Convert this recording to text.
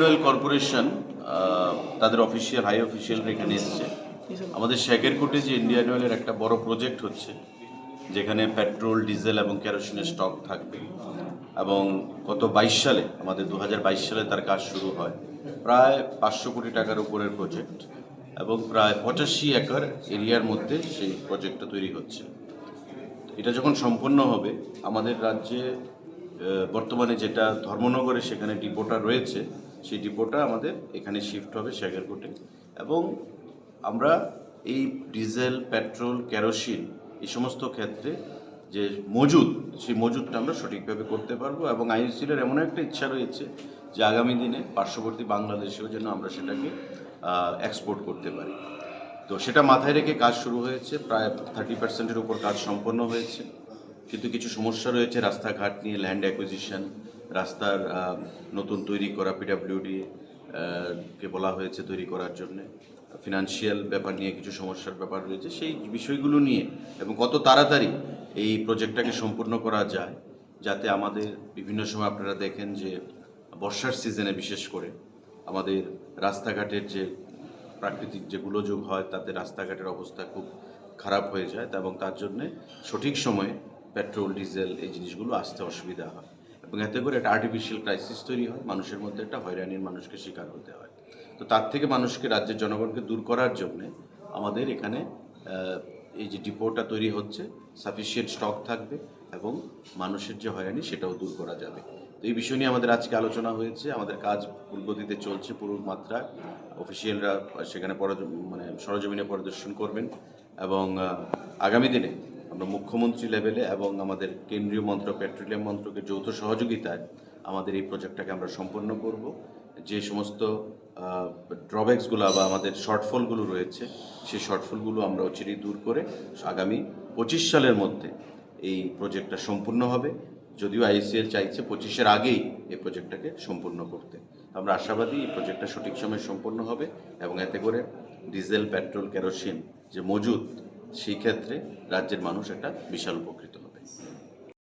Oil corporation তাদের official high অফিসিয়ালরা এখানে এসছে। আমাদের শেখেরকোটে যে ইন্ডিয়ান অয়েলের একটা বড় প্রজেক্ট হচ্ছে, যেখানে পেট্রোল, ডিজেল এবং কেরোসিনের স্টক থাকবে, এবং গত 22 সালে আমাদের 2022 সালে তার কাজ শুরু হয়। প্রায় 500 কোটি টাকার উপরের প্রজেক্ট এবং প্রায় 85 একর এরিয়ার মধ্যে সেই প্রজেক্টটা তৈরি হচ্ছে। এটা যখন সম্পন্ন হবে, আমাদের রাজ্যে বর্তমানে যেটা ধর্মনগরে সেখানে ডিপোটা রয়েছে, সেই ডিপোটা আমাদের এখানে শিফট হবে শেখেরকোটে। এবং আমরা এই ডিজেল, পেট্রোল, কেরোসিন এই সমস্ত ক্ষেত্রে যে মজুদ, সেই মজুদটা আমরা সঠিকভাবে করতে পারবো। এবং আইওসিএলের এমন একটা ইচ্ছা রয়েছে যে আগামী দিনে পার্শ্ববর্তী বাংলাদেশেও যেন আমরা সেটাকে এক্সপোর্ট করতে পারি। তো সেটা মাথায় রেখে কাজ শুরু হয়েছে। প্রায় 30% উপর কাজ সম্পন্ন হয়েছে, কিন্তু কিছু সমস্যা রয়েছে রাস্তাঘাট নিয়ে, ল্যান্ড অ্যাকুইজিশন, রাস্তার নতুন তৈরি করা পিডব্লিউডি কে বলা হয়েছে তৈরি করার জন্যে, ফিনান্সিয়াল ব্যাপার নিয়ে কিছু সমস্যার ব্যাপার রয়েছে। সেই বিষয়গুলো নিয়ে এবং কত তাড়াতাড়ি এই প্রজেক্টটাকে সম্পূর্ণ করা যায়, যাতে আমাদের বিভিন্ন সময় আপনারা দেখেন যে বর্ষার সিজনে বিশেষ করে আমাদের রাস্তাঘাটের যে প্রাকৃতিক যে গোলযোগ হয়, তাতে রাস্তাঘাটের অবস্থা খুব খারাপ হয়ে যায়, এবং তার জন্যে সঠিক সময়ে পেট্রোল, ডিজেল এই জিনিসগুলো আসতে অসুবিধা হয়, এবং এতে করে একটা আর্টিফিশিয়াল ক্রাইসিস তৈরি হয়, মানুষের মধ্যে একটা হয়রানির মানুষকে শিকার হতে হয়। তো তার থেকে মানুষকে, রাজ্যের জনগণকে দূর করার জন্যে আমাদের এখানে এই যে ডিপোটা তৈরি হচ্ছে, সাফিসিয়েন্ট স্টক থাকবে এবং মানুষের যে হয়রানি সেটাও দূর করা যাবে। তো এই বিষয় নিয়ে আমাদের আজকে আলোচনা হয়েছে। আমাদের কাজ পূর্বগতিতে চলছে পুরো মাত্রায়। অফিসিয়ালরা সেখানে সরজমিনে পরিদর্শন করবেন, এবং আগামী দিনে আমরা মুখ্যমন্ত্রী লেভেলে এবং আমাদের কেন্দ্রীয় মন্ত্রক, পেট্রোলিয়াম মন্ত্রকের যৌথ সহযোগিতায় আমাদের এই প্রজেক্টটাকে আমরা সম্পন্ন করব। যে সমস্ত ড্রব্যাকসগুলো বা আমাদের শর্টফলগুলো রয়েছে, সেই শর্টফলগুলো আমরা অচিরেই দূর করে আগামী 25 সালের মধ্যে এই প্রজেক্টটা সম্পূর্ণ হবে। যদিও আইসিএল চাইছে 25-এর আগেই এই প্রজেক্টটাকে সম্পূর্ণ করতে। আমরা আশাবাদী এই প্রজেক্টটা সঠিক সময়ে সম্পন্ন হবে, এবং এতে করে ডিজেল, পেট্রোল, কেরোসিন যে মজুদ, সেই ক্ষেত্রে রাজ্যের মানুষ একটা বিশাল উপকৃত হবে।